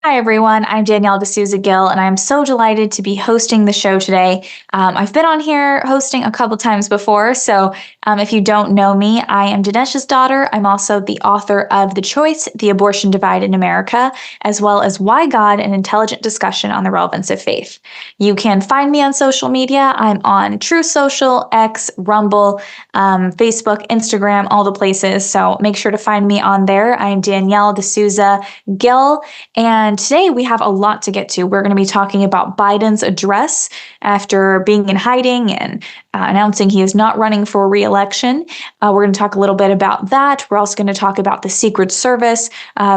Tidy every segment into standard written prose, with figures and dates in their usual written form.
Hi, everyone. I'm Danielle D'Souza Gill, and I'm so delighted to be hosting the show today. I've been on here hosting a couple times before, so if you don't know me, I am Dinesh's daughter. I'm also the author of The Choice, The Abortion Divide in America, as well as Why God, an Intelligent Discussion on the Relevance of Faith. You can find me on social media. I'm on True Social, X, Rumble, Facebook, Instagram, all the places, so make sure to find me on there. I'm Danielle D'Souza Gill, and today we have a lot to get to. We're going to be talking about Biden's address after being in hiding and announcing he is not running for re-election. We're going to talk a little bit about that. We're also going to talk about the Secret Service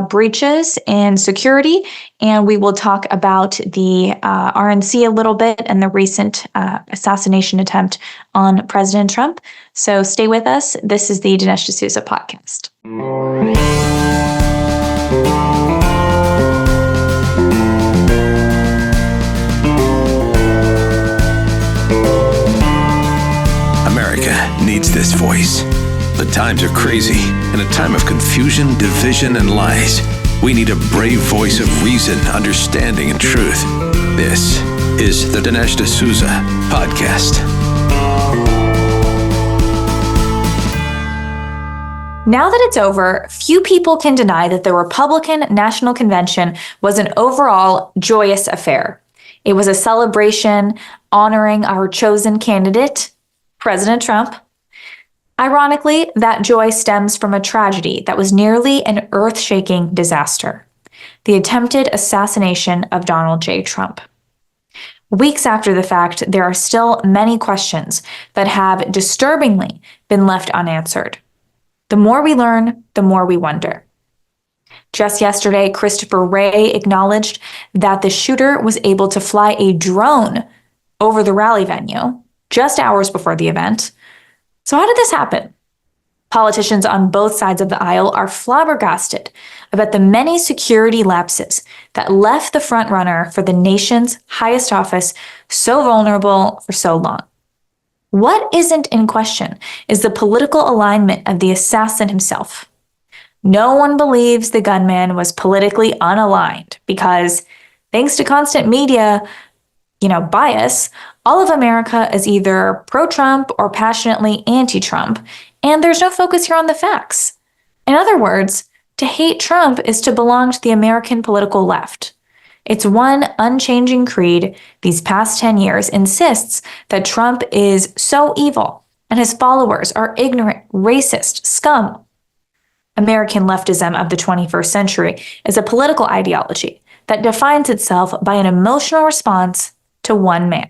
breaches in security, and we will talk about the RNC a little bit and the recent assassination attempt on President Trump. So stay with us. This is the Dinesh D'Souza podcast. America needs this voice. The times are crazy. In a time of confusion, division, and lies, we need a brave voice of reason, understanding, and truth. This is the Dinesh D'Souza podcast. Now that it's over, few people can deny that the Republican National Convention was an overall joyous affair. It was a celebration honoring our chosen candidate, President Trump. Ironically, that joy stems from a tragedy that was nearly an earth-shaking disaster: the attempted assassination of Donald J. Trump. Weeks after the fact, there are still many questions that have disturbingly been left unanswered. The more we learn, the more we wonder. Just yesterday, Christopher Wray acknowledged that the shooter was able to fly a drone over the rally venue just hours before the event. So how did this happen? Politicians on both sides of the aisle are flabbergasted about the many security lapses that left the frontrunner for the nation's highest office so vulnerable for so long. What isn't in question is the political alignment of the assassin himself. No one believes the gunman was politically unaligned because, thanks to constant media, bias, all of America is either pro-Trump or passionately anti-Trump, and there's no focus here on the facts. In other words, to hate Trump is to belong to the American political left. Its one unchanging creed these past 10 years insists that Trump is so evil and his followers are ignorant, racist scum. American leftism of the 21st century is a political ideology that defines itself by an emotional response to one man.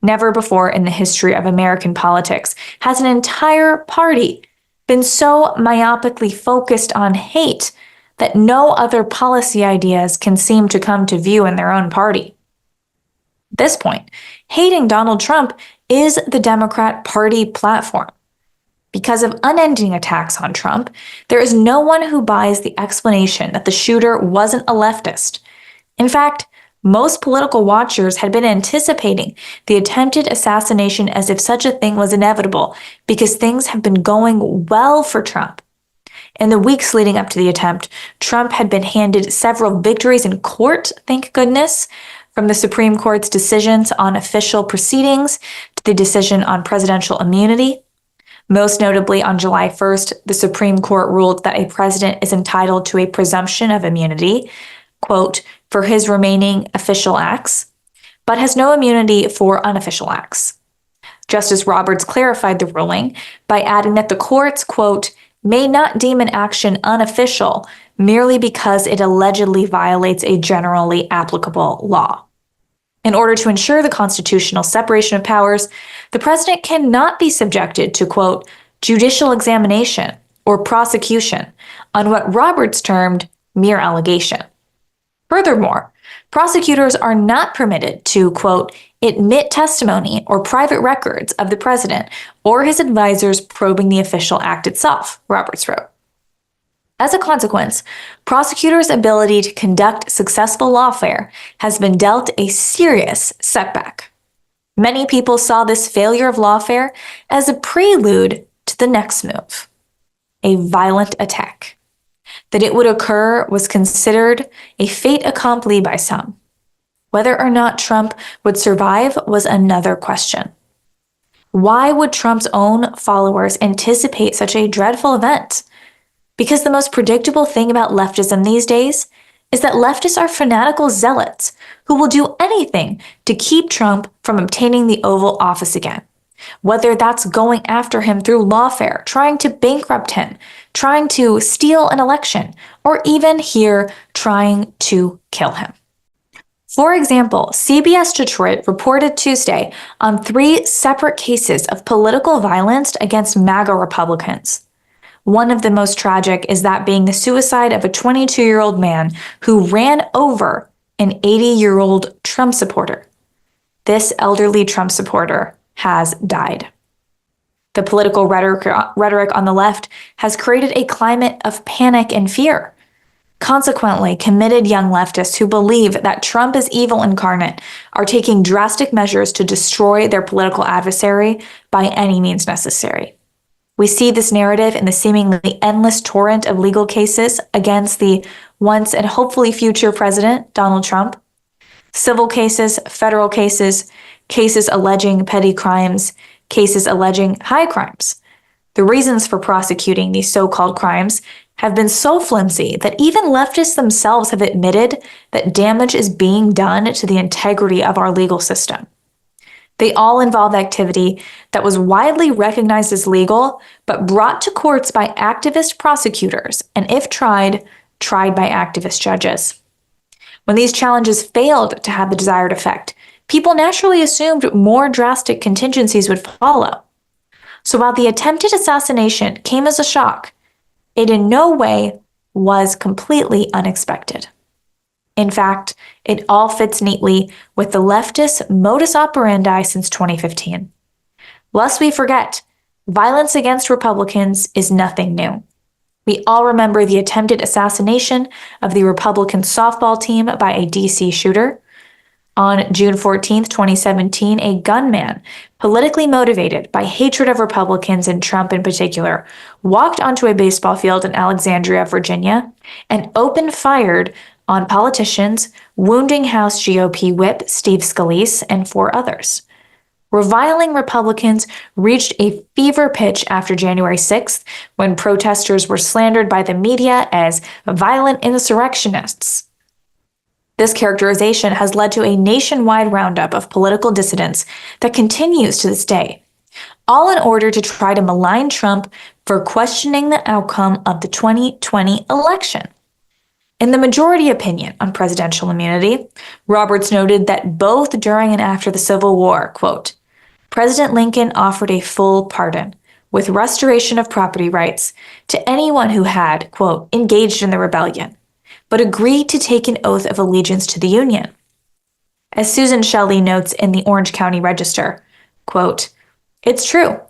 Never before in the history of American politics has an entire party been so myopically focused on hate that no other policy ideas can seem to come to view in their own party. At this point, hating Donald Trump is the Democrat Party platform. Because of unending attacks on Trump, there is no one who buys the explanation that the shooter wasn't a leftist. In fact, most political watchers had been anticipating the attempted assassination as if such a thing was inevitable because things have been going well for Trump. In the weeks leading up to the attempt, Trump had been handed several victories in court, thank goodness, from the Supreme Court's decisions on official proceedings to the decision on presidential immunity. Most notably, on July 1st, the Supreme Court ruled that a president is entitled to a presumption of immunity, quote, for his remaining official acts, but has no immunity for unofficial acts. Justice Roberts clarified the ruling by adding that the courts, quote, may not deem an action unofficial merely because it allegedly violates a generally applicable law. In order to ensure the constitutional separation of powers, the president cannot be subjected to, quote, judicial examination or prosecution on what Roberts termed mere allegation. Furthermore, prosecutors are not permitted to, quote, admit testimony or private records of the president or his advisors probing the official act itself, Roberts wrote. As a consequence, prosecutors' ability to conduct successful lawfare has been dealt a serious setback. Many people saw this failure of lawfare as a prelude to the next move, a violent attack. That it would occur was considered a fait accompli by some. Whether or not Trump would survive was another question. Why would Trump's own followers anticipate such a dreadful event? Because the most predictable thing about leftism these days is that leftists are fanatical zealots who will do anything to keep Trump from obtaining the Oval Office again. Whether that's going after him through lawfare, trying to bankrupt him, trying to steal an election, or even here trying to kill him. For example, CBS Detroit reported Tuesday on 3 separate cases of political violence against MAGA Republicans. One of the most tragic is that being the suicide of a 22-year-old man who ran over an 80-year-old Trump supporter. This elderly Trump supporter has died. The political rhetoric on the left has created a climate of panic and fear. Consequently, committed young leftists who believe that Trump is evil incarnate are taking drastic measures to destroy their political adversary by any means necessary. We see this narrative in the seemingly endless torrent of legal cases against the once and hopefully future president, Donald Trump. Civil cases, federal cases, cases alleging petty crimes, cases alleging high crimes. The reasons for prosecuting these so-called crimes have been so flimsy that even leftists themselves have admitted that damage is being done to the integrity of our legal system. They all involve activity that was widely recognized as legal, but brought to courts by activist prosecutors, and if tried by activist judges. When these challenges failed to have the desired effect, people naturally assumed more drastic contingencies would follow. So while the attempted assassination came as a shock, it in no way was completely unexpected. In fact, it all fits neatly with the leftist modus operandi since 2015. Lest we forget, violence against Republicans is nothing new. We all remember the attempted assassination of the Republican softball team by a DC shooter. On June 14, 2017, a gunman, politically motivated by hatred of Republicans and Trump in particular, walked onto a baseball field in Alexandria, Virginia, and opened fire on politicians, wounding House GOP whip Steve Scalise and 4 others. Reviling Republicans reached a fever pitch after January 6th, when protesters were slandered by the media as violent insurrectionists. This characterization has led to a nationwide roundup of political dissidents that continues to this day, all in order to try to malign Trump for questioning the outcome of the 2020 election. In the majority opinion on presidential immunity, Roberts noted that both during and after the Civil War, quote, President Lincoln offered a full pardon with restoration of property rights to anyone who had, quote, engaged in the rebellion, but agreed to take an oath of allegiance to the Union. As Susan Shelley notes in the Orange County Register, quote, it's true,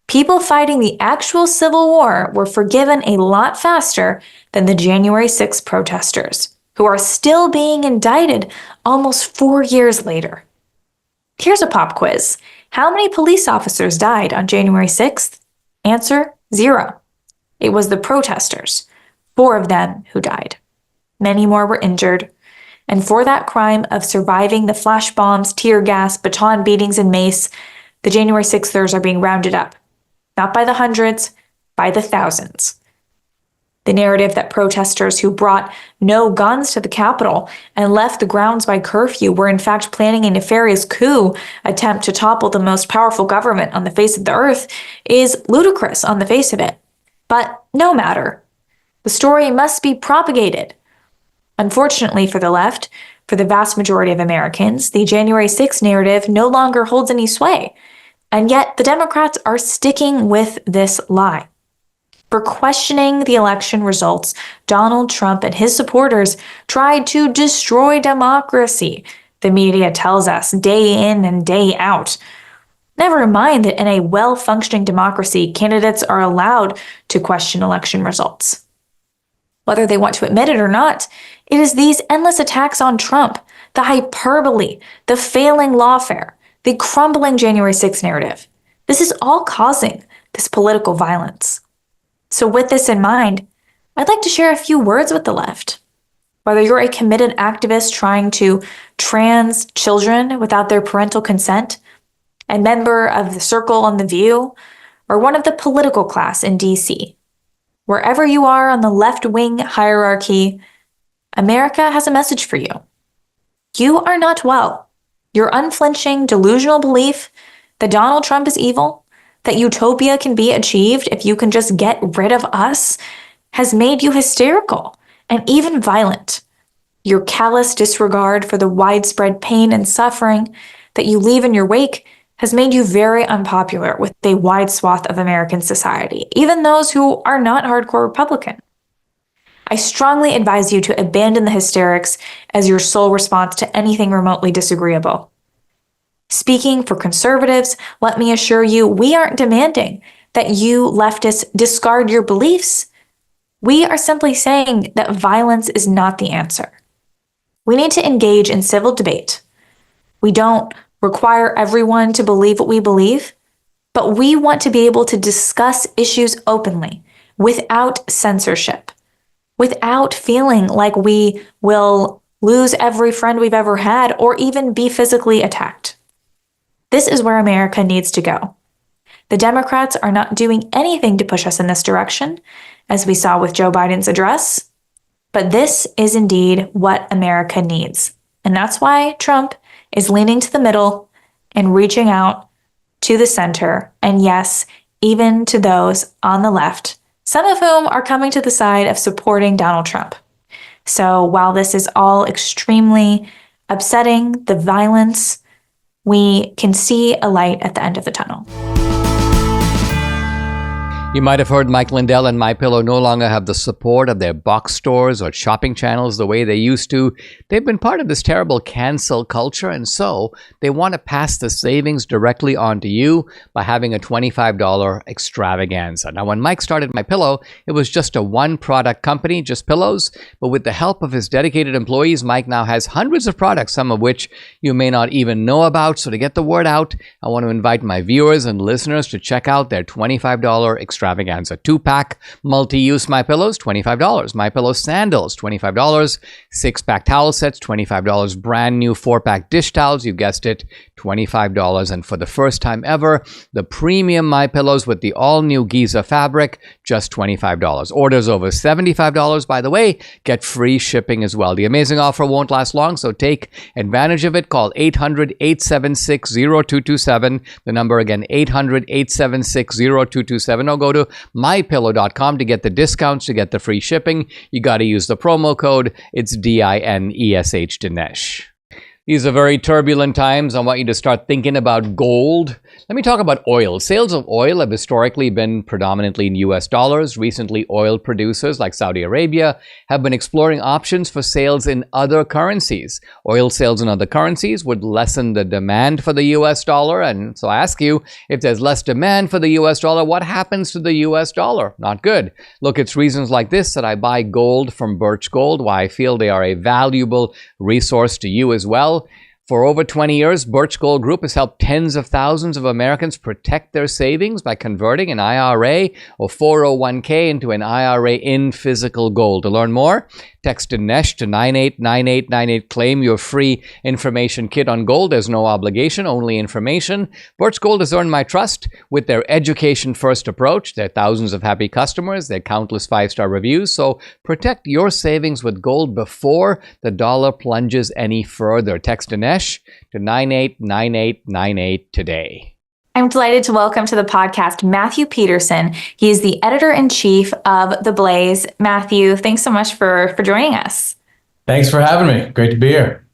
people fighting the actual Civil War were forgiven a lot faster than the January 6th protesters, who are still being indicted almost 4 years later. Here's a pop quiz. How many police officers died on January 6th? Answer, 0. It was the protesters, 4 of them who died. Many more were injured, and for that crime of surviving the flash bombs, tear gas, baton beatings, and mace, the January 6thers are being rounded up, not by the hundreds, by the thousands. The narrative that protesters who brought no guns to the Capitol and left the grounds by curfew were in fact planning a nefarious coup attempt to topple the most powerful government on the face of the earth is ludicrous on the face of it. But no matter. The story must be propagated. Unfortunately for the left, for the vast majority of Americans, the January 6th narrative no longer holds any sway. And yet the Democrats are sticking with this lie. For questioning the election results, Donald Trump and his supporters tried to destroy democracy, the media tells us, day in and day out. Never mind that in a well-functioning democracy, candidates are allowed to question election results. Whether they want to admit it or not, it is these endless attacks on Trump, the hyperbole, the failing lawfare, the crumbling January 6th narrative. This is all causing this political violence. So with this in mind, I'd like to share a few words with the left. Whether you're a committed activist trying to trans children without their parental consent, a member of the Circle on The View, or one of the political class in DC, wherever you are on the left-wing hierarchy, America has a message for you. You are not well. Your unflinching, delusional belief that Donald Trump is evil, that utopia can be achieved if you can just get rid of us, has made you hysterical and even violent. Your callous disregard for the widespread pain and suffering that you leave in your wake has made you very unpopular with a wide swath of American society, even those who are not hardcore Republican. I strongly advise you to abandon the hysterics as your sole response to anything remotely disagreeable. Speaking for conservatives, let me assure you, we aren't demanding that you leftists discard your beliefs. We are simply saying that violence is not the answer. We need to engage in civil debate. We don't require everyone to believe what we believe, but we want to be able to discuss issues openly, without censorship, without feeling like we will lose every friend we've ever had or even be physically attacked. This is where America needs to go. The Democrats are not doing anything to push us in this direction, as we saw with Joe Biden's address, but this is indeed what America needs. And that's why Trump is leaning to the middle and reaching out to the center, and yes, even to those on the left, some of whom are coming to the side of supporting Donald Trump. So while this is all extremely upsetting, the violence, we can see a light at the end of the tunnel. You might have heard Mike Lindell and MyPillow no longer have the support of their box stores or shopping channels the way they used to. They've been part of this terrible cancel culture, and so they want to pass the savings directly on to you by having a $25 extravaganza. Now, when Mike started MyPillow, it was just a one-product company, just pillows. But with the help of his dedicated employees, Mike now has hundreds of products, some of which you may not even know about. So to get the word out, I want to invite my viewers and listeners to check out their $25 extravaganza. 2-pack multi-use MyPillows, $25. MyPillow sandals, $25. 6-pack towel sets, $25. Brand new 4-pack dish towels, you guessed it, $25. And for the first time ever, the premium MyPillows with the all-new Giza fabric, just $25. Orders over $75, by the way, get free shipping as well. The amazing offer won't last long, so take advantage of it. Call 800-876-0227. The number again, 800-876-0227, or go to mypillow.com to get the discounts, to get the free shipping. You got to use the promo code. It's DINESH, Dinesh. These are very turbulent times. I want you to start thinking about gold. Let me talk about oil. Sales of oil have historically been predominantly in US dollars. Recently, oil producers like Saudi Arabia have been exploring options for sales in other currencies. Oil sales in other currencies would lessen the demand for the US dollar. And so I ask you, if there's less demand for the US dollar, what happens to the US dollar? Not good. Look, it's reasons like this that I buy gold from Birch Gold, why I feel they are a valuable resource to you as well. For over 20 years, Birch Gold Group has helped tens of thousands of Americans protect their savings by converting an IRA or 401k into an IRA in physical gold. To learn more, text Dinesh to 989898. Claim your free information kit on gold. There's no obligation, only information. Birch Gold has earned my trust with their education-first approach, their thousands of happy customers, their countless 5-star reviews. So protect your savings with gold before the dollar plunges any further. Text Dinesh to 989898 today. I'm delighted to welcome to the podcast Matthew Peterson. He is the editor-in-chief of The Blaze. Matthew, thanks so much for joining us. Thanks for having me. Great to be here.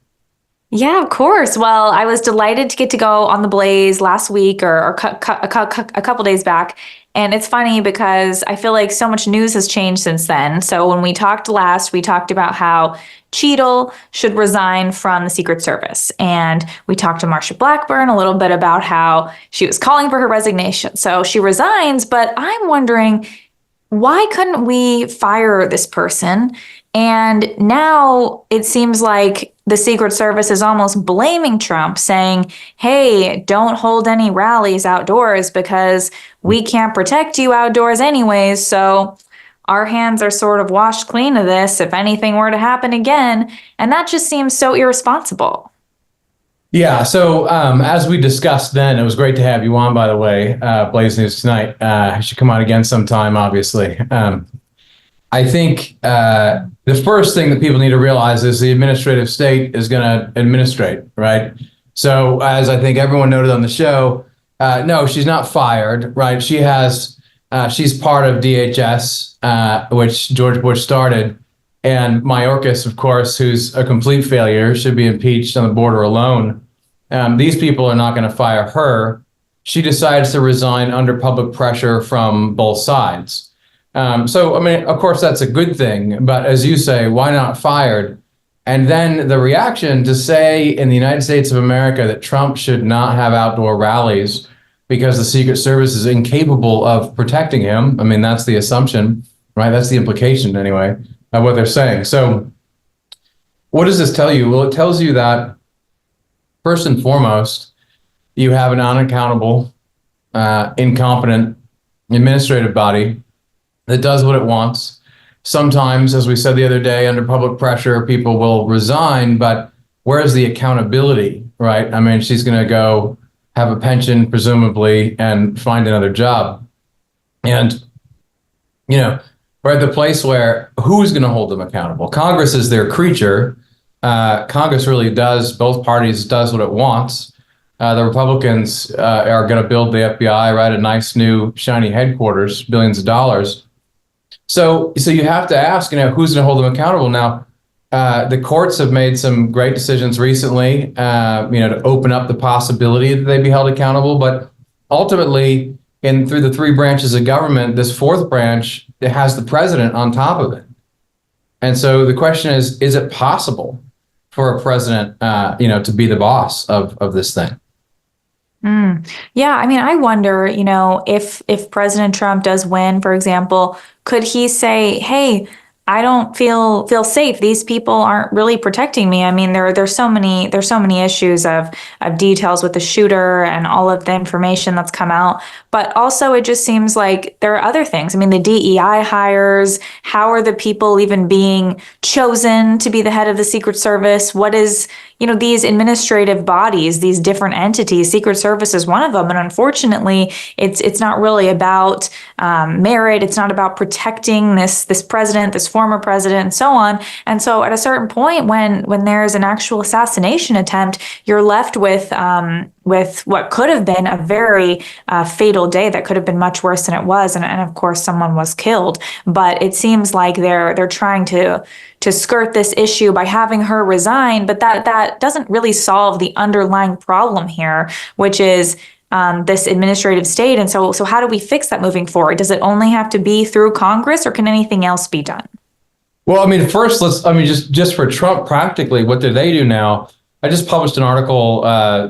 Yeah, of course. Well, I was delighted to get to go on The Blaze last week or a couple days back. And it's funny because I feel like so much news has changed since then. So when we talked last, we talked about how Cheadle should resign from the Secret Service. And we talked to Marsha Blackburn a little bit about how she was calling for her resignation. So she resigns, but I'm wondering, why couldn't we fire this person? And now it seems like the Secret Service is almost blaming Trump, saying, hey, don't hold any rallies outdoors because we can't protect you outdoors anyways. So our hands are sort of washed clean of this if anything were to happen again. And that just seems so irresponsible. Yeah. So as we discussed then, it was great to have you on, by the way, Blaze News Tonight. You should come on again sometime, obviously. I think the first thing that people need to realize is the administrative state is going to administrate, right? So as I think everyone noted on the show, no, she's not fired, right? She's part of DHS, which George Bush started. And Mayorkas, of course, who's a complete failure, should be impeached on the border alone. These people are not going to fire her. She decides to resign under public pressure from both sides. So, I mean, of course, that's a good thing. But as you say, why not fired? And then the reaction to say in the United States of America that Trump should not have outdoor rallies because the Secret Service is incapable of protecting him. I mean, that's the assumption, right? That's the implication, anyway, of what they're saying. So what does this tell you? Well, it tells you that, first and foremost, you have an unaccountable, incompetent administrative body that does what it wants. Sometimes, as we said the other day, under public pressure, people will resign, but where's the accountability, right? I mean, she's going to go have a pension, presumably, and find another job. And, you know, we're at the place where who's going to hold them accountable? Congress is their creature. Congress really does, both parties does what it wants. The Republicans are going to build the FBI, right? A nice new shiny headquarters, billions of dollars. So you have to ask, who's going to hold them accountable? Now, the courts have made some great decisions recently, to open up the possibility that they be held accountable. But ultimately, through the three branches of government, this fourth branch that has the president on top of it. And so the question is it possible for a president, to be the boss of this thing? Yeah, I mean, I wonder, if President Trump does win, for example, could he say, hey, I don't feel safe. These people aren't really protecting me. I mean, there's so many issues of details with the shooter and all of the information that's come out. But also, it just seems like there are other things. I mean, the DEI hires. How are the people even being chosen to be the head of the Secret Service? What is these administrative bodies, these different entities? Secret Service is one of them, and unfortunately, it's not really about merit. It's not about protecting this president, this former president, and so on. And so, at a certain point, when there's an actual assassination attempt, you're left with what could have been a very fatal day that could have been much worse than it was, and of course, someone was killed. But it seems like they're trying to skirt this issue by having her resign, but that doesn't really solve the underlying problem here, which is this administrative state. And so how do we fix that moving forward? Does it only have to be through Congress, or can anything else be done? Well, I mean, first, just for Trump, practically, what do they do now? I just published an article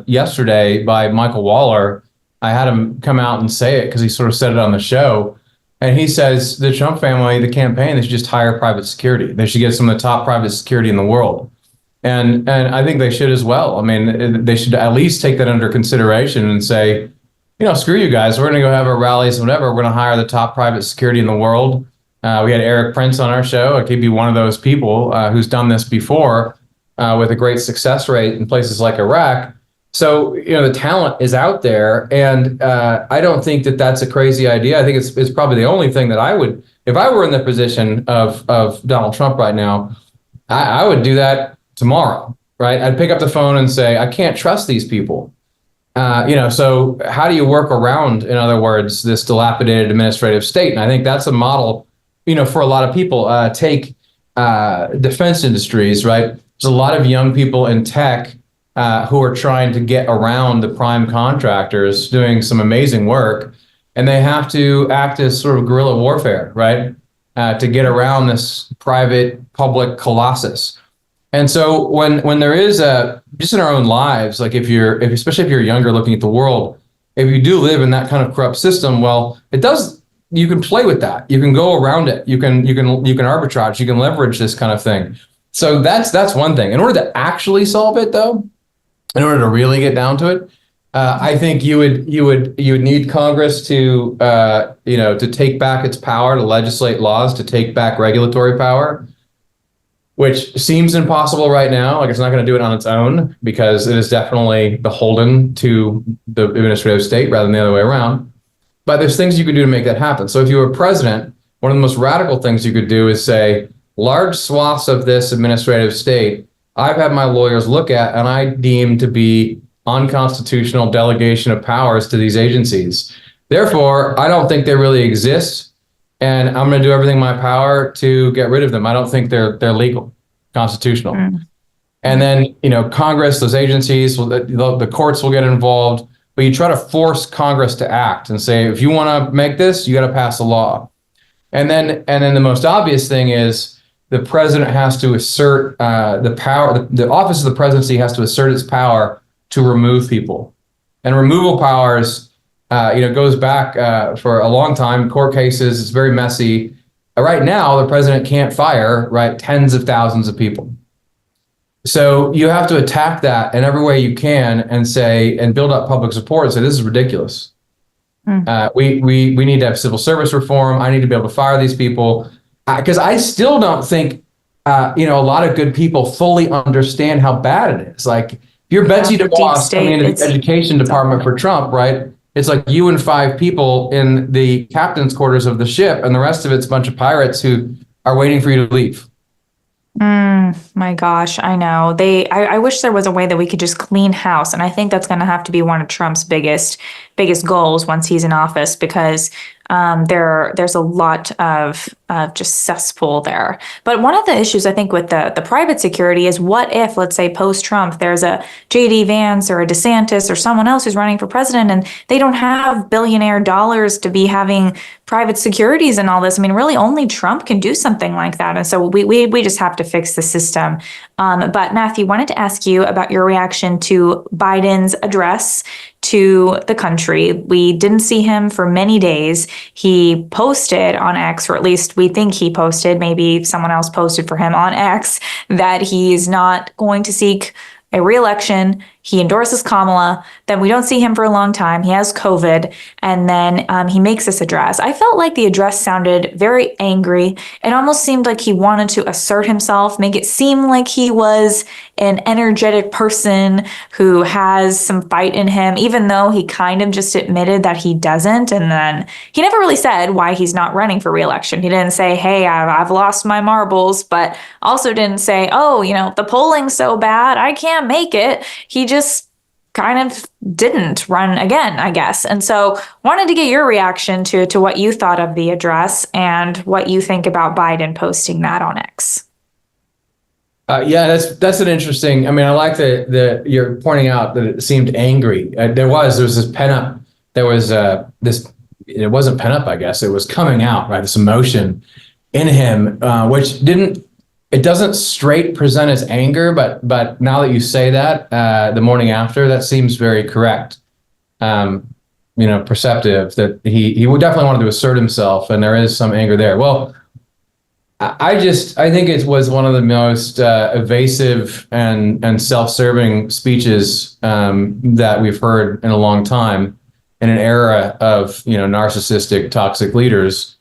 yesterday by Michael Waller. I had him come out and say it because he sort of said it on the show. And he says the Trump family, the campaign, they should just hire private security. They should get some of the top private security in the world. And I think they should as well. I mean, they should at least take that under consideration and say, screw you guys. We're going to go have our rallies and whatever. We're going to hire the top private security in the world. We had Eric Prince on our show. I could be one of those people who's done this before with a great success rate in places like Iraq. So, the talent is out there, and I don't think that that's a crazy idea. I think it's probably the only thing that I would, if I were in the position of Donald Trump right now, I would do that tomorrow, right? I'd pick up the phone and say, I can't trust these people. So how do you work around, in other words, this dilapidated administrative state? And I think that's a model, for a lot of people. Take defense industries, right? There's a lot of young people in tech who are trying to get around the prime contractors doing some amazing work, and they have to act as sort of guerrilla warfare, right? To get around this private public colossus. And so when there is just in our own lives, like especially if you're younger looking at the world, if you do live in that kind of corrupt system, well, you can play with that. You can go around it. You can arbitrage. You can leverage this kind of thing. So that's one thing. In order to actually solve it, though, in order to really get down to it, I think you would need Congress to to take back its power to legislate laws, to take back regulatory power, which seems impossible right now. Like, it's not going to do it on its own because it is definitely beholden to the administrative state rather than the other way around. But there's things you could do to make that happen. So if you were president, one of the most radical things you could do is say, large swaths of this administrative state, I've had my lawyers look at and I deem to be unconstitutional delegation of powers to these agencies. Therefore, I don't think they really exist, and I'm going to do everything in my power to get rid of them. I don't think they're legal, constitutional. And then, Congress, those agencies, the courts will get involved, but you try to force Congress to act and say, if you want to make this, you got to pass a law. And then the most obvious thing is the president has to assert the power. The office of the presidency has to assert its power to remove people, and removal powers, goes back for a long time. Court cases, it's very messy. Right now, the president can't fire tens of thousands of people. So you have to attack that in every way you can and build up public support and say, this is ridiculous. We need to have civil service reform. I need to be able to fire these people, because I still don't think a lot of good people fully understand how bad it is. Like, you're Betsy DeVos coming into the education department for Trump, right? It's like you and 5 people in the captain's quarters of the ship, and the rest of it's a bunch of pirates who are waiting for you to leave. My gosh, I know. I wish there was a way that we could just clean house. And I think that's going to have to be one of Trump's biggest goals once he's in office, because there's a lot of just cesspool there. But one of the issues I think with the private security is, what if, let's say, post-Trump, there's a JD Vance or a DeSantis or someone else who's running for president, and they don't have billionaire dollars to be having private securities and all this. I mean, really only Trump can do something like that. And so we just have to fix the system. But Matthew, wanted to ask you about your reaction to Biden's address to the country. We didn't see him for many days. He posted on X, or at least we think he posted, maybe someone else posted for him on X, that he's not going to seek a re-election. He endorses Kamala. Then we don't see him for a long time. He has COVID. And then he makes this address. I felt like the address sounded very angry. It almost seemed like he wanted to assert himself, make it seem like he was an energetic person who has some fight in him, even though he kind of just admitted that he doesn't. And then he never really said why he's not running for re-election. He didn't say, hey, I've lost my marbles, but also didn't say, oh, the polling's so bad, I can't make it. He just kind of didn't run again, I guess. And so wanted to get your reaction to what you thought of the address and what you think about Biden posting that on X. Yeah, that's an interesting. I mean, I like that you're pointing out that it seemed angry. There was this pent up. There was this. It wasn't pent up, I guess. It was coming out, right? This emotion in him, which didn't. It doesn't straight present as anger, but now that you say that, the morning after, that seems very correct. Perceptive that he would definitely want to assert himself, and there is some anger there. Well, I think it was one of the most evasive and self-serving speeches that we've heard in a long time in an era of narcissistic, toxic leaders,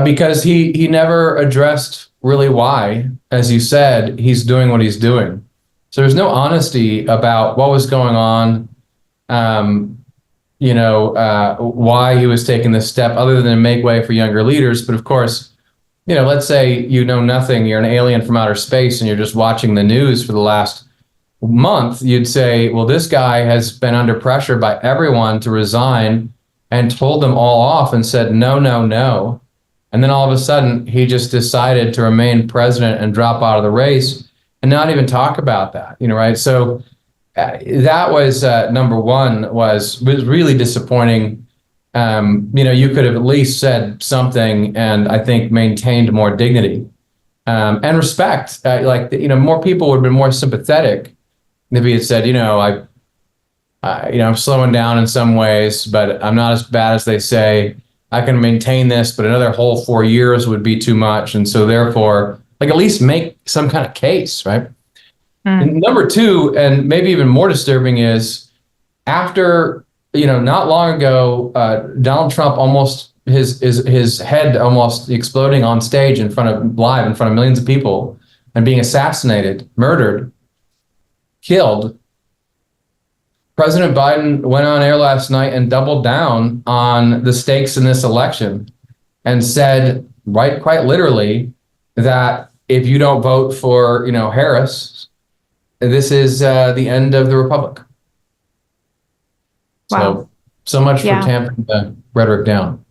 because he never addressed really why, as you said, he's doing what he's doing. So there's no honesty about what was going on, why he was taking this step, other than make way for younger leaders. But of course, let's say you know nothing, you're an alien from outer space, and you're just watching the news for the last month, you'd say, well, this guy has been under pressure by everyone to resign, and told them all off and said, no, no, no. And then all of a sudden, he just decided to remain president and drop out of the race and not even talk about that, right? So that was number one, was really disappointing. You could have at least said something, and I think maintained more dignity and respect. More people would have been more sympathetic if he had said, I'm slowing down in some ways, but I'm not as bad as they say. I can maintain this, but another whole 4 years would be too much. And so therefore, at least make some kind of case, right? And number two, and maybe even more disturbing, is after, not long ago, Donald Trump almost his head almost exploding on stage in front of millions of people and being assassinated, murdered, killed. President Biden went on air last night and doubled down on the stakes in this election and said, quite literally, that if you don't vote for, Harris, this is the end of the republic. Wow. So much Yeah. for tamping the rhetoric down.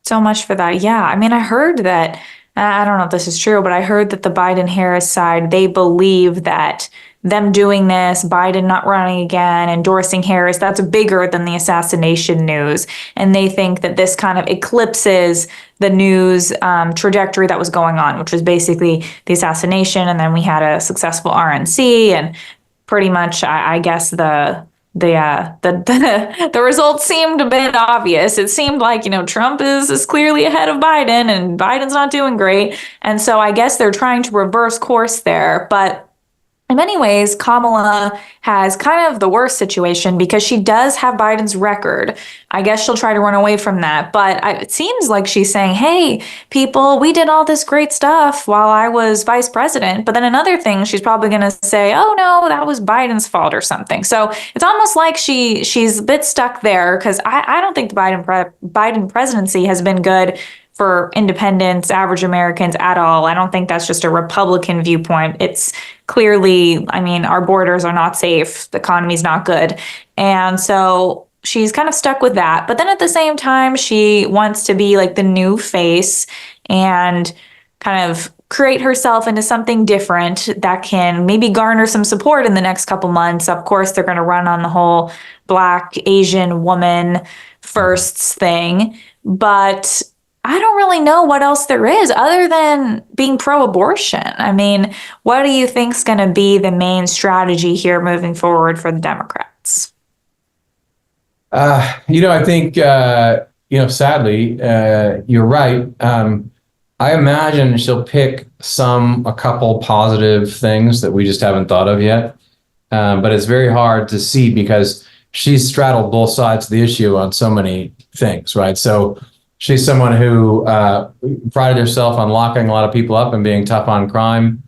So much for that. Yeah. I mean, I heard that, I don't know if this is true, but I heard that the Biden-Harris side, they believe that them doing this, Biden not running again, endorsing Harris, that's bigger than the assassination news. And they think that this kind of eclipses the news trajectory that was going on, which was basically the assassination. And then we had a successful RNC, and pretty much, I guess, the results seemed a bit obvious. It seemed like, Trump is clearly ahead of Biden and Biden's not doing great. And so I guess they're trying to reverse course there. But in many ways, Kamala has kind of the worst situation because she does have Biden's record. I guess she'll try to run away from that. But it seems like she's saying, hey, people, we did all this great stuff while I was vice president. But then another thing, she's probably going to say, oh, no, that was Biden's fault or something. So it's almost like she's a bit stuck there because I don't think the Biden presidency has been good for independents, average Americans at all. I don't think that's just a Republican viewpoint. It's clearly, I mean, our borders are not safe. The economy's not good. And so she's kind of stuck with that. But then at the same time, she wants to be like the new face and kind of create herself into something different that can maybe garner some support in the next couple months. Of course, they're going to run on the whole Black Asian woman firsts thing. But I don't really know what else there is other than being pro-abortion. I mean, what do you think is going to be the main strategy here moving forward for the Democrats? I think, sadly, you're right. I imagine she'll pick a couple positive things that we just haven't thought of yet. But it's very hard to see because she's straddled both sides of the issue on so many things, right? So she's someone who prided herself on locking a lot of people up and being tough on crime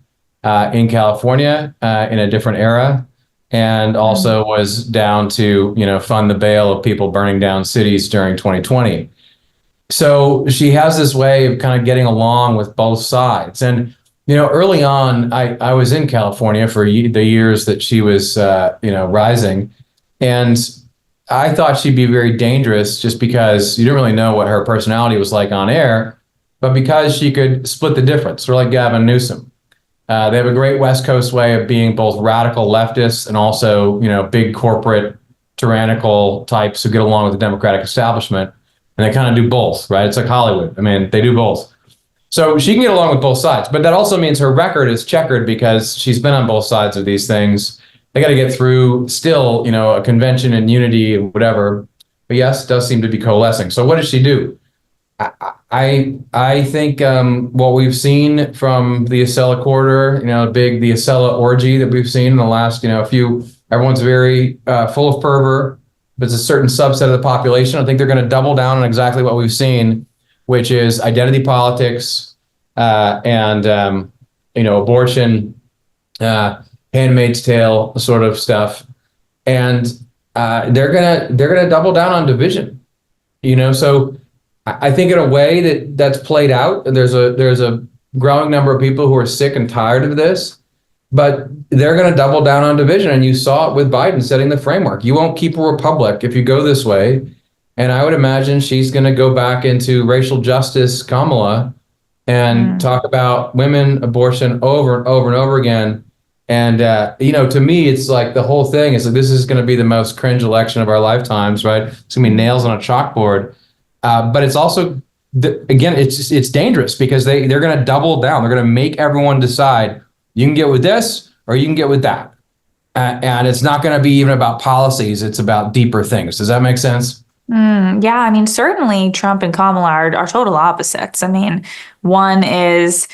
in California in a different era, and also was down to fund the bail of people burning down cities during 2020. So she has this way of kind of getting along with both sides. And early on, I was in California for the years that she was rising, and I thought she'd be very dangerous just because you didn't really know what her personality was like on air, but because she could split the difference, sort of like Gavin Newsom. They have a great West Coast way of being both radical leftists and also, big corporate tyrannical types who get along with the Democratic establishment. And they kind of do both, right? It's like Hollywood. I mean, they do both. So she can get along with both sides, but that also means her record is checkered because she's been on both sides of these things. They got to get through still, a convention and unity and whatever. But yes, it does seem to be coalescing. So what does she do? I think what we've seen from the Acela corridor, the Acela orgy that we've seen in the last, few, everyone's very full of fervor, but it's a certain subset of the population. I think they're going to double down on exactly what we've seen, which is identity politics and abortion, Handmaid's Tale sort of stuff, and they're gonna double down on division. So I think in a way that's played out. There's a growing number of people who are sick and tired of this, but they're going to double down on division. And you saw it with Biden setting the framework. You won't keep a republic if you go this way. And I would imagine she's going to go back into racial justice, Kamala, and talk about women, abortion over and over and over again. And, to me, it's like the whole thing is like, this is going to be the most cringe election of our lifetimes, right? It's going to be nails on a chalkboard. But it's also, again, it's dangerous because they're going to double down. They're going to make everyone decide you can get with this or you can get with that. And it's not going to be even about policies. It's about deeper things. Does that make sense? Yeah, I mean, certainly Trump and Kamala are total opposites. I mean, one is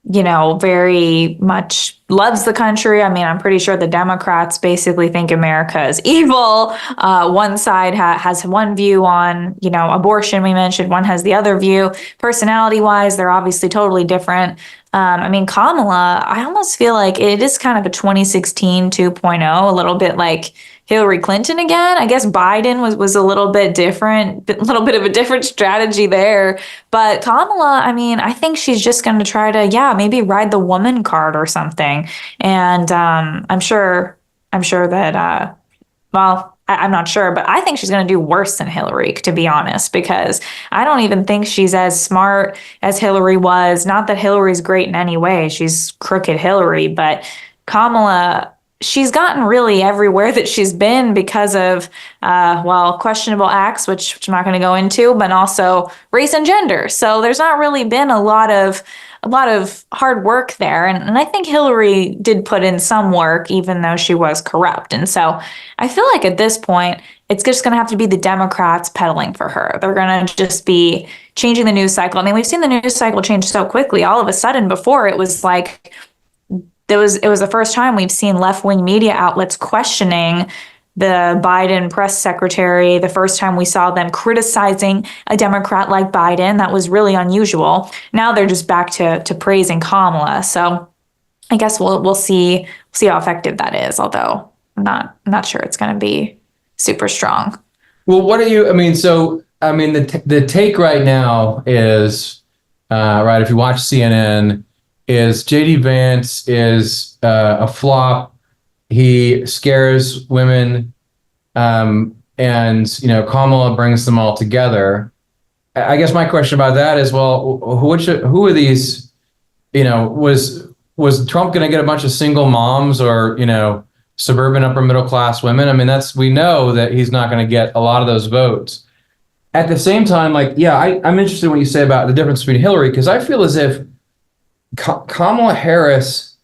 very much loves the country. I mean, I'm pretty sure the Democrats basically think America is evil. One side has one view on, abortion, we mentioned, one has the other view. Personality-wise, they're obviously totally different. I mean, Kamala, I almost feel like it is kind of a 2016 2.0, a little bit like Hillary Clinton again. I guess Biden was a little bit different, a little bit of a different strategy there. But Kamala, I mean, I think she's just going to try to, maybe ride the woman card or something. And I'm sure that, I'm not sure, but I think she's going to do worse than Hillary, to be honest, because I don't even think she's as smart as Hillary was. Not that Hillary's great in any way. She's crooked Hillary, but Kamala, she's gotten really everywhere that she's been because of, questionable acts, which I'm not going to go into, but also race and gender. So there's not really been a lot of hard work there. And I think Hillary did put in some work, even though she was corrupt. And so I feel like at this point, it's just going to have to be the Democrats peddling for her. They're going to just be changing the news cycle. I mean, we've seen the news cycle change so quickly. All of a sudden, before it was like, it was the first time we've seen left-wing media outlets questioning the Biden press secretary, the first time we saw them criticizing a Democrat like Biden. That was really unusual. Now they're just back to praising Kamala. So I guess we'll see how effective that is, although I'm not sure it's going to be super strong. Well, what are you, the take right now is, right, if you watch CNN, is J.D. Vance is a flop. He scares women, and Kamala brings them all together. I guess my question about that is, well, who are these? Was Trump going to get a bunch of single moms or suburban upper middle class women? I mean, we know that he's not going to get a lot of those votes. At the same time, I'm interested in what you say about the difference between Hillary, because I feel as if Kamala Harris,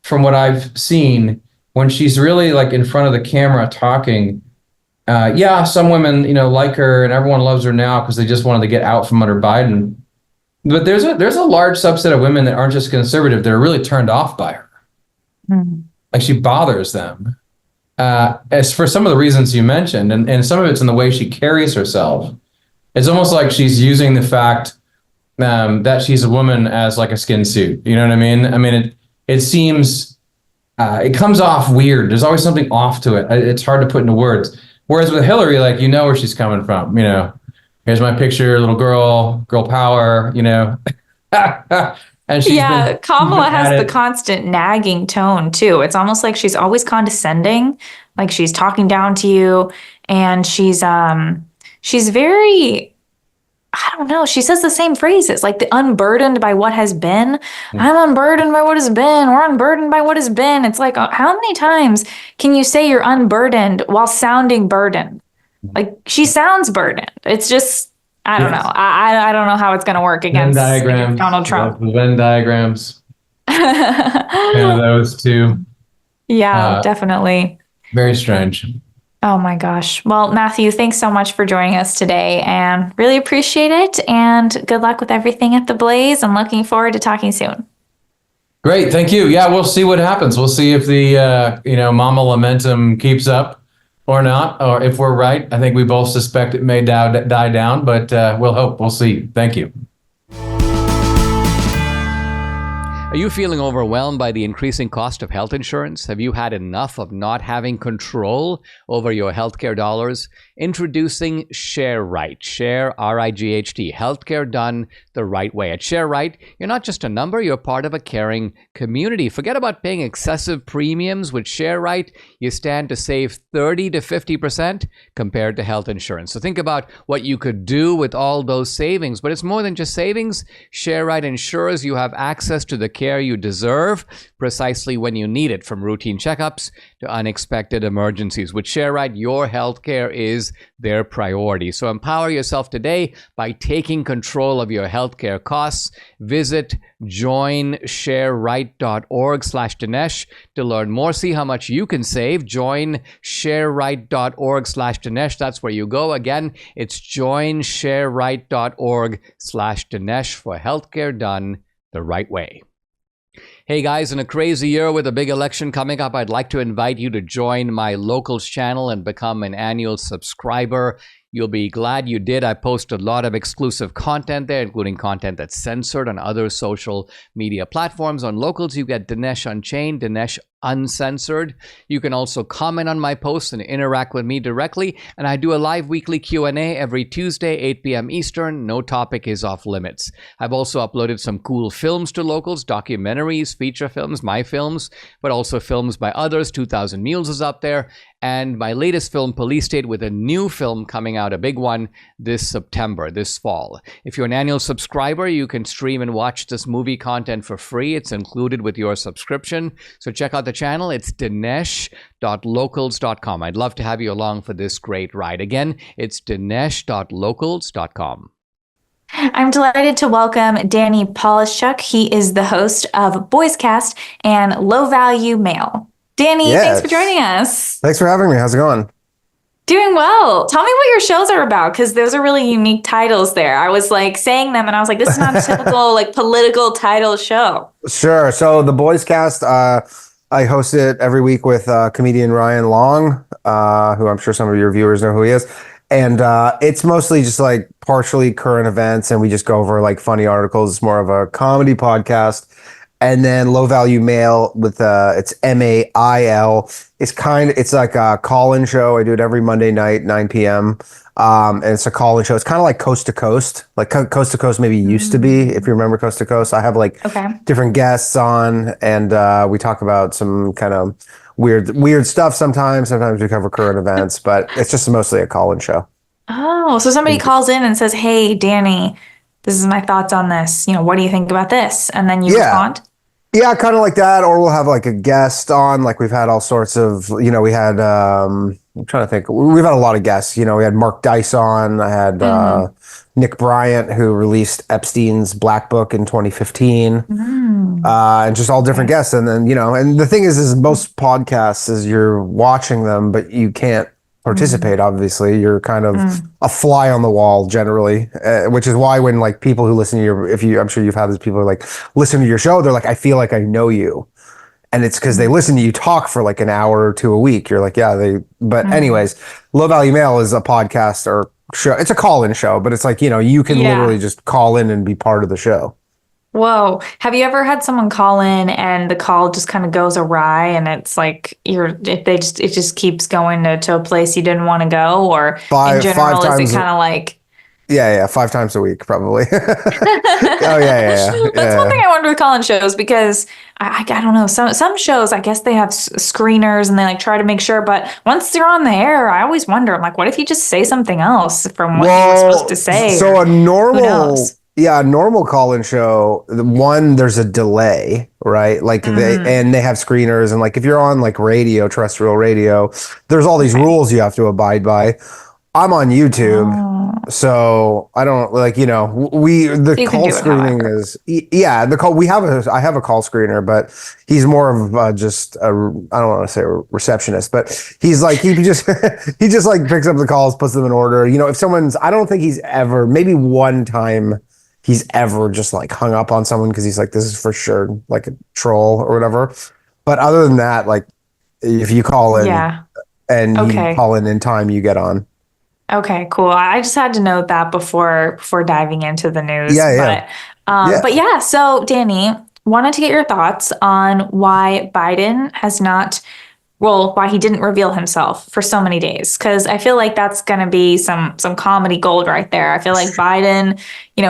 from what I've seen, when she's really in front of the camera talking, some women, like her and everyone loves her now because they just wanted to get out from under Biden. But there's a large subset of women that aren't just conservative, that are really turned off by her. Mm-hmm. Like, she bothers them. As for some of the reasons you mentioned, and some of it's in the way she carries herself. It's almost like she's using the fact that she's a woman as like a skin suit. You know what I mean? I mean, it seems, it comes off weird. There's always something off to it. It's hard to put into words. Whereas with Hillary, where she's coming from, here's my picture, little girl power, and she's Kamala has the constant nagging tone too. It's almost like she's always condescending, like she's talking down to you, and she's very, I don't know. She says the same phrases, like the unburdened by what has been. I'm unburdened by what has been. We're unburdened by what has been. It's like, how many times can you say you're unburdened while sounding burdened? Like, she sounds burdened. It's just, I don't know. I don't know how it's going to work against Donald Trump. The Venn diagrams. And those two. Yeah, definitely. Very strange. Oh my gosh. Well, Matthew, thanks so much for joining us today, and really appreciate it. And good luck with everything at the Blaze. I'm looking forward to talking soon. Great. Thank you. Yeah, we'll see what happens. We'll see if the, Mama Lamentum keeps up or not, or if we're right. I think we both suspect it may die down, but we'll hope. We'll see. Thank you. Are you feeling overwhelmed by the increasing cost of health insurance? Have you had enough of not having control over your healthcare dollars? Introducing ShareRight. Share, R-I-G-H-T. Healthcare done the right way. At ShareRight, you're not just a number, you're part of a caring community. Forget about paying excessive premiums. With ShareRight, you stand to save 30 to 50% compared to health insurance. So think about what you could do with all those savings. But it's more than just savings. ShareRight ensures you have access to the care you deserve precisely when you need it, from routine checkups to unexpected emergencies. With ShareRight, your healthcare is their priority. So empower yourself today by taking control of your healthcare costs. Visit joinshareright.org/Dinesh to learn more. See how much you can save. Joinshareright.org/Dinesh. That's where you go. Again, it's joinshareright.org/Dinesh for healthcare done the right way. Hey guys, in a crazy year with a big election coming up, I'd like to invite you to join my Locals channel and become an annual subscriber. You'll be glad you did. I post a lot of exclusive content there, including content that's censored on other social media platforms. On Locals, you get Dinesh Unchained, Dinesh Uncensored. You can also comment on my posts and interact with me directly. And I do a live weekly Q&A every Tuesday, 8 p.m. Eastern. No topic is off limits. I've also uploaded some cool films to Locals, documentaries, feature films, my films, but also films by others. 2000 Mules is up there. And my latest film, Police State, with a new film coming out, a big one, this September, this fall. If you're an annual subscriber, you can stream and watch this movie content for free. It's included with your subscription. So check out the channel. It's dinesh.locals.com. I'd love to have you along for this great ride. Again, it's dinesh.locals.com. I'm delighted to welcome Danny Polischuk. He is the host of Boys Cast and Low Value Mail. Danny, thanks for joining us. Thanks for having me. How's it going? Doing well. Tell me what your shows are about, because those are really unique titles there. I was like saying them and I was like, this is not a typical like political title show. Sure. So the Boys Cast, I host it every week with comedian Ryan Long, who I'm sure some of your viewers know who he is. And it's mostly just like partially current events, and we just go over like funny articles. It's more of a comedy podcast. And then Low Value Mail with it's MAIL. It's like a call-in show. I do it every Monday night, 9 p.m. And it's a call-in show. It's kind of like Coast to Coast, like Coast to Coast maybe used to be, if you remember Coast to Coast. I have like different guests on, and we talk about some kind of weird stuff sometimes. Sometimes we cover current events, but it's just mostly a call-in show. Oh, so somebody calls in and says, hey, Danny, this is my thoughts on this. You know, what do you think about this? And then you respond? Yeah, kind of like that. Or we'll have like a guest on. Like we've had all sorts of, we had, I'm trying to think. We've had a lot of guests. We had Mark Dice on. I had Nick Bryant, who released Epstein's Black Book in 2015. And just all different guests. And then, and the thing is most podcasts is you're watching them, but you can't participate. Obviously, you're kind of a fly on the wall generally, which is why when like people who listen to I'm sure you've had these people who like listen to your show, they're like, I feel like I know you, and it's because they listen to you talk for like an hour or two a week. You're like, but anyways, Low Value Mail is a podcast or show. It's a call-in show, but it's like, you can literally just call in and be part of the show. Whoa. Have you ever had someone call in and the call just kind of goes awry and it's like it just keeps going to a place you didn't want to go? Or in general, is it kind of like... Yeah, 5 times a week, probably. That's one thing I wonder with call-in shows, because I don't know, some shows, I guess they have screeners and they like try to make sure, but once they're on the air, I always wonder, I'm like, what if you just say something else from what you were supposed to say? So a normal call-in show, there's a delay, right? Like they have screeners, and like if you're on like radio, terrestrial radio, there's all these rules you have to abide by. I'm on YouTube, so I don't like, call screening is, I have a call screener, but he's more of I don't want to say a receptionist, but he's like, he just like picks up the calls, puts them in order. If I don't think he's ever, maybe one time he's ever just like hung up on someone because he's like, this is for sure like a troll or whatever. But other than that, like if you call in and you call in time, you get on. Okay, cool. I just had to note that before diving into the news. But so Danny, wanted to get your thoughts on why Biden has not, why he didn't reveal himself for so many days. Because I feel like that's going to be some comedy gold right there. I feel like Biden,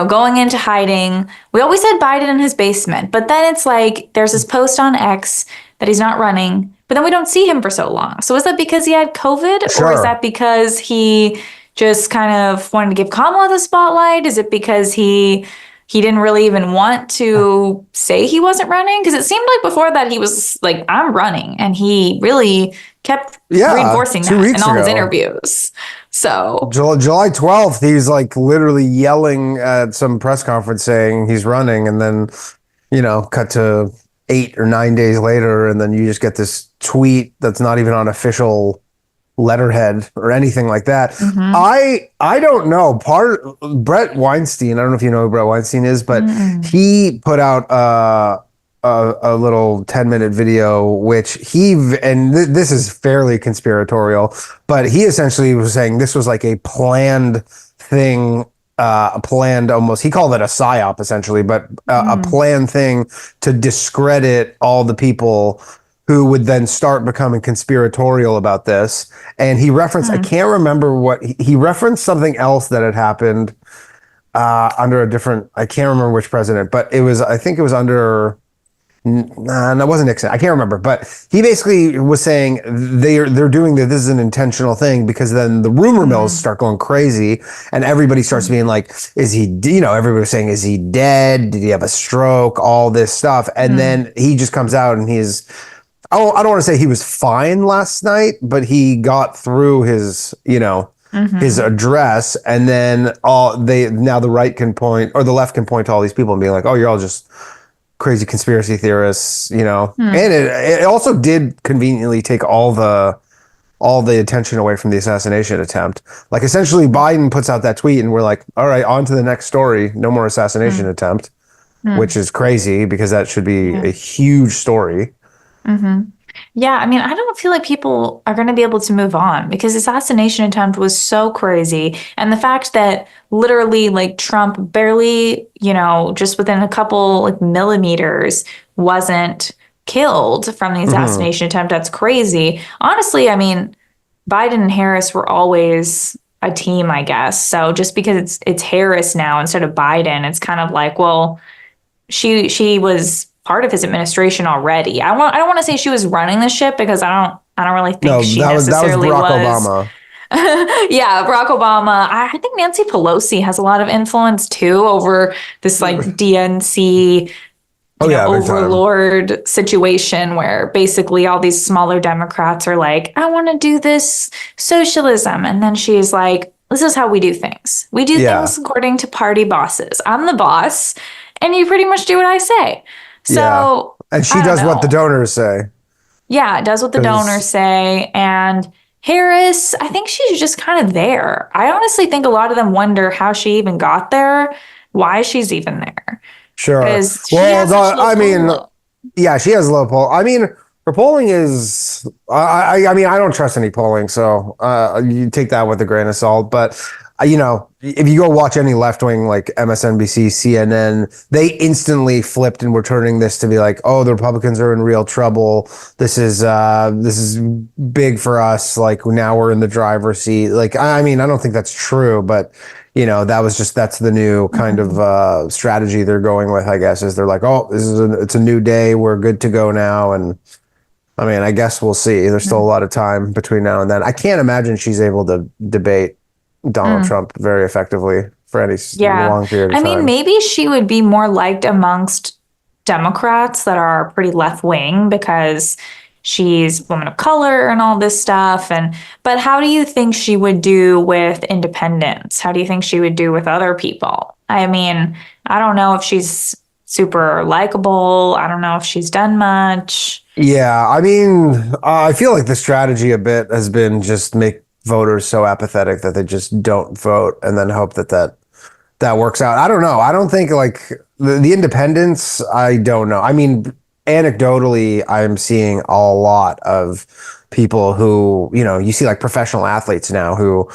going into hiding. We always had Biden in his basement, but then it's like there's this post on X that he's not running, but then we don't see him for so long. So is that because he had COVID, or is that because he just kind of wanted to give Kamala the spotlight? Is it because he didn't really even want to say he wasn't running? Because it seemed like before that he was like, I'm running. And he really kept reinforcing that in all his interviews. So July 12th, he's like literally yelling at some press conference saying he's running. And then, cut to 8 or 9 days later, and then you just get this tweet that's not even on official letterhead or anything like that. I don't know. Brett Weinstein, I don't know if you know who Brett Weinstein is, but he put out a little 10-minute video, which this is fairly conspiratorial, but he essentially was saying this was like a planned thing, almost, he called it a psyop essentially, but a planned thing to discredit all the people who would then start becoming conspiratorial about this. And he referenced, I can't remember what, he referenced something else that had happened under a different, I can't remember which president, but I think it was under, no, it wasn't Nixon. I can't remember, but he basically was saying they're doing this is an intentional thing, because then the rumor mills start going crazy and everybody starts being like, is he, everybody was saying, is he dead? Did he have a stroke? All this stuff. And then he just comes out and I don't want to say he was fine last night, but he got through his, his address, and then now the right can point, or the left can point to all these people and be like, oh, you're all just crazy conspiracy theorists, and it also did conveniently take all the attention away from the assassination attempt. Like, essentially Biden puts out that tweet and we're like, all right, on to the next story. No more assassination attempt, which is crazy because that should be a huge story. Yeah, I mean, I don't feel like people are going to be able to move on, because the assassination attempt was so crazy. And the fact that literally, like, Trump barely, just within a couple like millimeters wasn't killed from the assassination attempt, that's crazy. Honestly, I mean, Biden and Harris were always a team, I guess. So just because it's Harris now instead of Biden, it's kind of like, well, she was part of his administration already. I don't want to say she was running the ship, because I don't really think she necessarily was. That was Barack Obama. Yeah, Barack Obama. I think Nancy Pelosi has a lot of influence too over this like DNC overlord situation, where basically all these smaller Democrats are like, I want to do this socialism. And then she's like, this is how we do things. We do things according to party bosses. I'm the boss, and you pretty much do what I say. So, and she does what the donors say. Yeah, it does what the donors say. And Harris, I think she's just kind of there. I honestly think a lot of them wonder how she even got there, why she's even there. Sure. Well, I mean, she has low poll. I mean, her polling is, I mean, I don't trust any polling, so you take that with a grain of salt. But if you go watch any left-wing, like MSNBC, CNN, they instantly flipped and were turning this to be like, oh, the Republicans are in real trouble. This is big for us. Like, now we're in the driver's seat. Like, I mean, I don't think that's true, but that's the new kind of strategy they're going with, I guess, is they're like, oh, it's a new day. We're good to go now. And I mean, I guess we'll see. There's still a lot of time between now and then. I can't imagine she's able to debate Donald Trump very effectively for any long period of time. I mean, maybe she would be more liked amongst Democrats that are pretty left wing, because she's a woman of color and all this stuff. But how do you think she would do with independents? How do you think she would do with other people? I mean, I don't know if she's super likable. I don't know if she's done much. Yeah, I mean, I feel like the strategy a bit has been just make voters so apathetic that they just don't vote, and then hope that works out. I don't know. I don't think, like, the independents, I don't know. I mean, anecdotally, I'm seeing a lot of people who, you see like professional athletes now who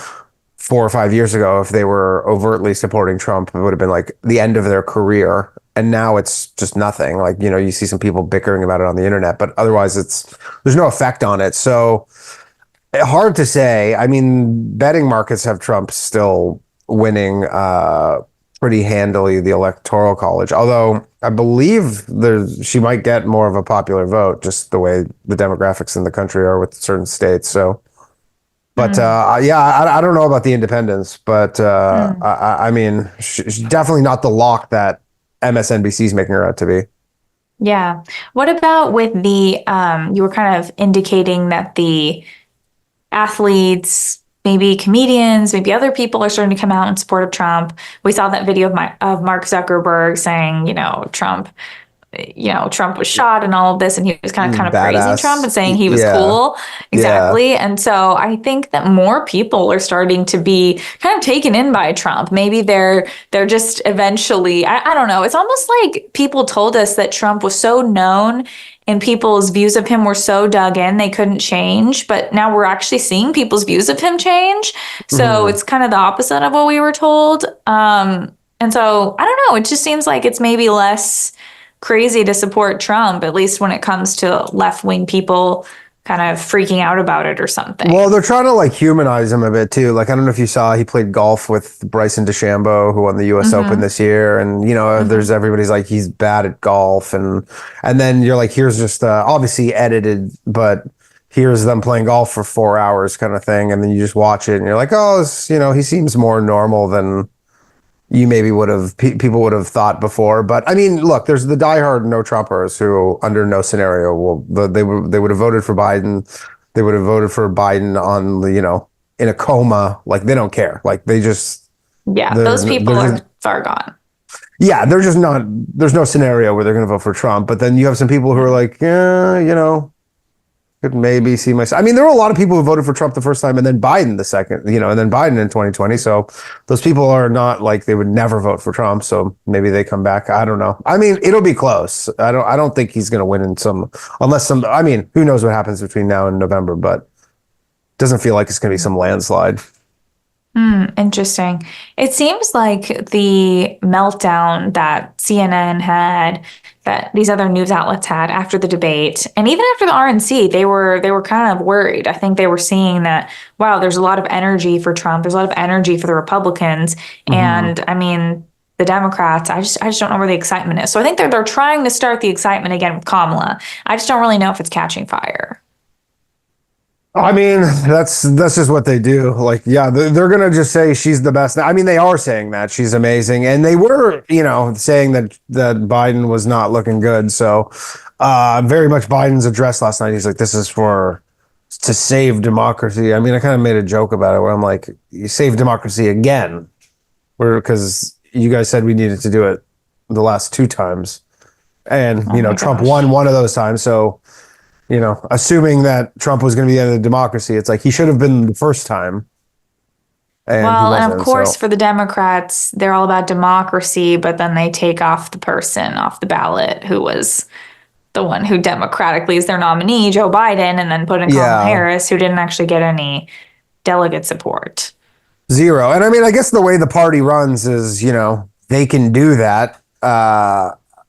4 or 5 years ago, if they were overtly supporting Trump, it would have been like the end of their career. And now it's just nothing. Like, you see some people bickering about it on the internet, but otherwise there's no effect on it. So hard to say. I mean, betting markets have Trump still winning pretty handily the Electoral College, although I believe she might get more of a popular vote, just the way the demographics in the country are with certain states. So, but I don't know about the independents, but I mean, she's definitely not the lock that MSNBC is making her out to be. Yeah. What about with the, you were kind of indicating that the athletes, maybe comedians, maybe other people are starting to come out in support of Trump. We saw that video of Mark Zuckerberg saying, Trump Trump was shot and all of this, and he was kind of praising Badass. Trump and saying he was Yeah. cool. Exactly. And so I think that more people are starting to be kind of taken in by Trump. Maybe they're just eventually, I don't know. It's almost like people told us that Trump was so known and people's views of him were so dug in they couldn't change. But now we're actually seeing people's views of him change. So it's kind of the opposite of what we were told. And so I don't know. It just seems like it's maybe less crazy to support Trump, at least when it comes to left-wing people kind of freaking out about it or something. Well, they're trying to humanize him a bit too. I don't know if you saw, he played golf with Bryson DeChambeau, who won the U.S. Open this year, and there's everybody's like he's bad at golf, and then you're like, here's just obviously edited, but here's them playing golf for 4 hours kind of thing, and then you just watch it and you're like, oh, he seems more normal than you maybe people would have thought before. But I mean, look, there's the diehard no Trumpers who under no scenario they would have voted for Biden. They would have voted for Biden on the, in a coma. They don't care. Those people are far gone. Yeah, they're just not, there's no scenario where they're going to vote for Trump. But then you have some people who are like, yeah, could maybe see myself. I mean, there were a lot of people who voted for Trump the first time and then Biden the second, and then Biden in 2020. So those people are not like they would never vote for Trump. So maybe they come back. I don't know. I mean, it'll be close. I don't think he's going to win I mean, who knows what happens between now and November, but it doesn't feel like it's going to be some landslide. Interesting. It seems like the meltdown that CNN had, that these other news outlets had after the debate, and even after the RNC, they were kind of worried. I think they were seeing that, wow, there's a lot of energy for Trump. There's a lot of energy for the Republicans. And I mean, the Democrats, I just don't know where the excitement is. So I think they're trying to start the excitement again with Kamala. I just don't really know if it's catching fire. I mean, that's just what they do. They're going to just say she's the best. I mean, they are saying that she's amazing. And they were, saying that Biden was not looking good. So very much Biden's address last night, he's like, this is to save democracy. I mean, I kind of made a joke about it where I'm like, you save democracy again. Because you guys said we needed to do it the last 2 times. And, Trump won one of those times. So, assuming that Trump was going to be the end of democracy, it's like he should have been the first time. And of course, for the Democrats, they're all about democracy, but then they take off the person off the ballot who was the one who democratically is their nominee, Joe Biden, and then put in Kamala Harris, who didn't actually get any delegate support. 0. And I mean, I guess the way the party runs is, they can do that.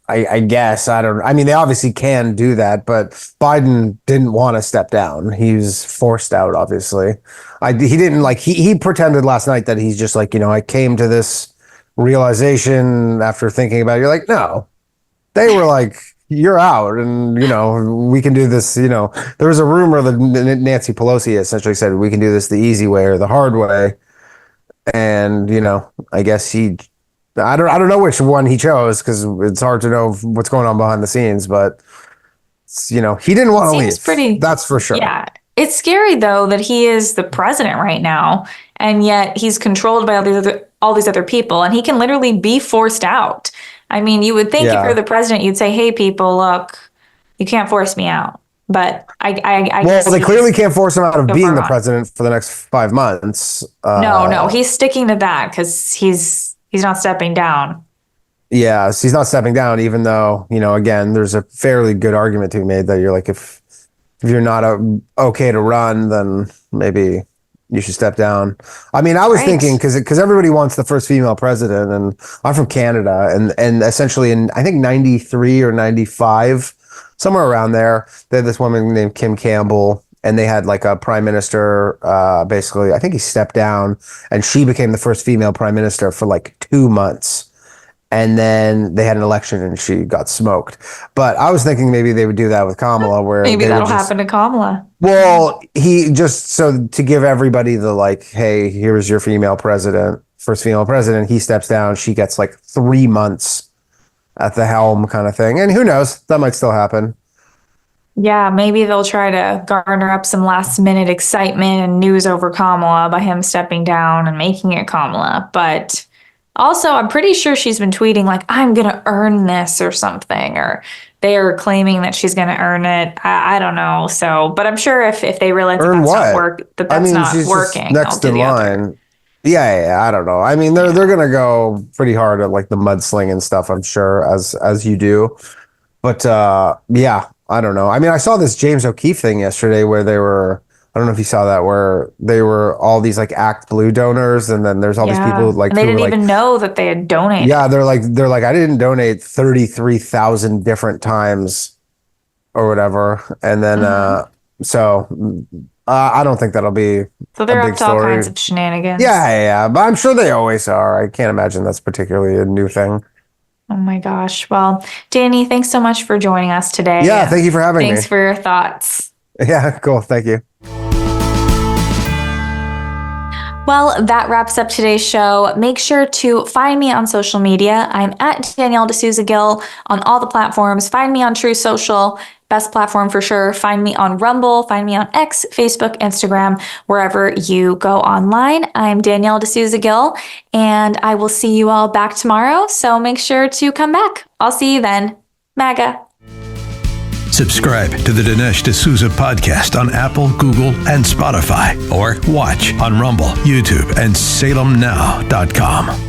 I guess they obviously can do that, but Biden didn't want to step down. He was forced out, obviously. He didn't he pretended last night that he's just I came to this realization after thinking about it. You're like, no, they were like, you're out and, we can do this. There was a rumor that Nancy Pelosi essentially said, we can do this the easy way or the hard way. And, I guess I don't know which one he chose because it's hard to know what's going on behind the scenes, but he didn't want to leave. That's for sure. Yeah. It's scary though that he is the president right now, and yet he's controlled by all these other people, and he can literally be forced out. I mean, you would think if you're the president, you'd say, "Hey, people, look, you can't force me out." But I guess they clearly can't force him out of being the president for the next 5 months. No, he's sticking to that because he's not stepping down. Yeah, so he's not stepping down, even though, again, there's a fairly good argument to be made that you're like, if you're not okay to run, then maybe you should step down. I mean, I was thinking, because everybody wants the first female president, and I'm from Canada, and essentially in, I think, 93 or 95, somewhere around there, they had this woman named Kim Campbell, and they had a prime minister, basically, I think he stepped down, and she became the first female prime minister for 2 months. And then they had an election and she got smoked. But I was thinking maybe they would do that with Kamala, where maybe that'll happen to Kamala. Well, he just, so to give everybody the hey, here's your female president, first female president, he steps down, she gets 3 months at the helm kind of thing. And who knows, that might still happen. Yeah, maybe they'll try to garner up some last minute excitement and news over Kamala by him stepping down and making it Kamala. But Also, I'm pretty sure she's been tweeting like, I'm going to earn this or something, or they are claiming that she's going to earn it. I don't know. So, but I'm sure if they realize that Earn that's what? not that's not she's working, just next they'll in do the other. line. Yeah, I don't know. I mean, they're gonna go pretty hard at like the mudslinging stuff, I'm sure, as you do. But yeah, I don't know. I mean, I saw this James O'Keefe thing yesterday where they were, I don't know if you saw that, where they were all these like Act Blue donors, and then there's all these people like and they who didn't were, even like, know that they had donated. yeah, they're like I didn't donate 33,000 different times or whatever, and then so I don't think that'll be So they're a up big to all story. kinds of shenanigans. Yeah, but I'm sure they always are. I can't imagine that's particularly a new thing. Oh my gosh. Well, Danny, thanks so much for joining us today. Yeah, thank you for having me. Thanks for your thoughts. Yeah, cool. Thank you. Well, that wraps up today's show. Make sure to find me on social media. I'm at Danielle D'Souza Gill on all the platforms. Find me on True Social, best platform for sure. Find me on Rumble. Find me on X, Facebook, Instagram, wherever you go online. I'm Danielle D'Souza Gill, and I will see you all back tomorrow. So make sure to come back. I'll see you then. MAGA. Subscribe to the Dinesh D'Souza podcast on Apple, Google, and Spotify, or watch on Rumble, YouTube, and SalemNow.com.